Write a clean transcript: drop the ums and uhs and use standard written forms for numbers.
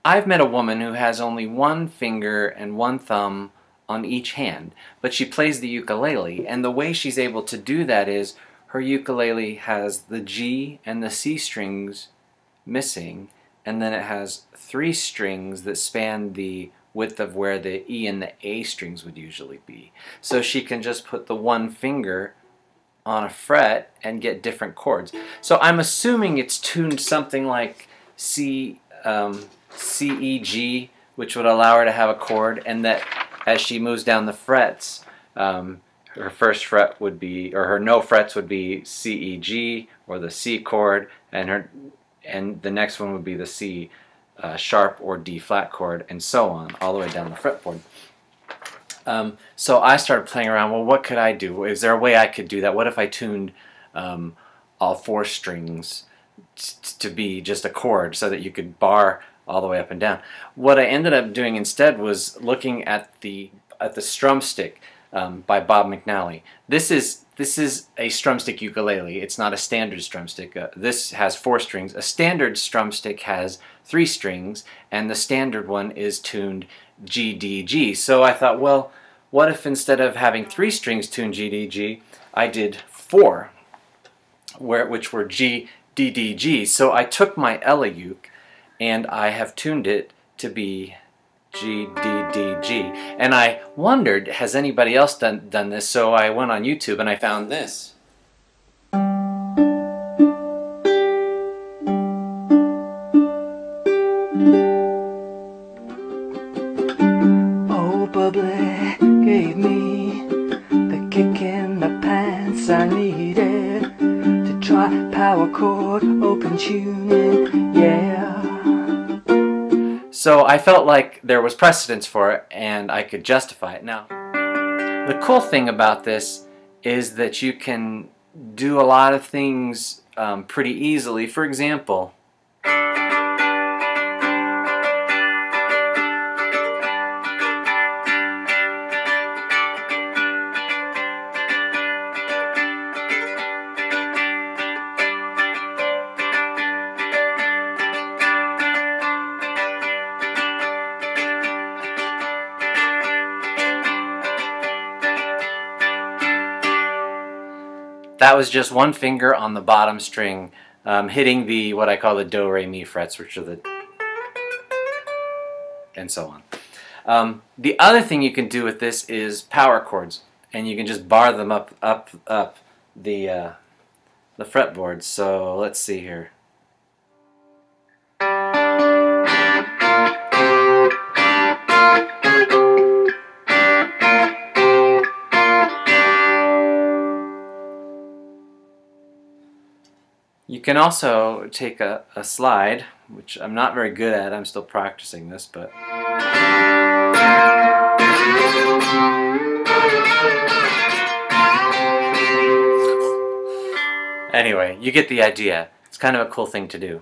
I've met a woman who has only one finger and one thumb on each hand, but she plays the ukulele, and the way she's able to do that is her ukulele has the G and the C strings missing, and then it has 3 strings that span the width of where the E and the A strings would usually be. So she can just put the one finger on a fret and get different chords. So I'm assuming it's tuned something like C, C, E, G, which would allow her to have a chord, and that as she moves down the frets, her first fret would be, or her no frets would be C, E, G, or the C chord, and the next one would be the C sharp or D flat chord, and so on, all the way down the fretboard. So I started playing around, well, what could I do? Is there a way I could do that? What if I tuned all 4 strings to be just a chord so that you could bar all the way up and down? What I ended up doing instead was looking at the strum stick by Bob McNally. This is a strum stick ukulele. It's not a standard strum stick. This has 4 strings. A standard strum stick has 3 strings, and the standard one is tuned G, D, G. So I thought, well, what if instead of having 3 strings tuned G, D, G, I did 4, which were G, D, D, G. So I took my Eleuke and I have tuned it to be G, D, D, G. And I wondered, has anybody else done this? So I went on YouTube and I found this. Oh, bubbly gave me the kick in the pants I needed to try power chord open tuning, yeah. So I felt like there was precedence for it and I could justify it. Now, the cool thing about this is that you can do a lot of things pretty easily. For example, that was just one finger on the bottom string hitting the, what I call the do, re, mi frets, which are the, and so on. The other thing you can do with this is power chords, and you can just bar them up the fretboard. So let's see here. You can also take a slide, which I'm not very good at. I'm still practicing this, but anyway, you get the idea. It's kind of a cool thing to do.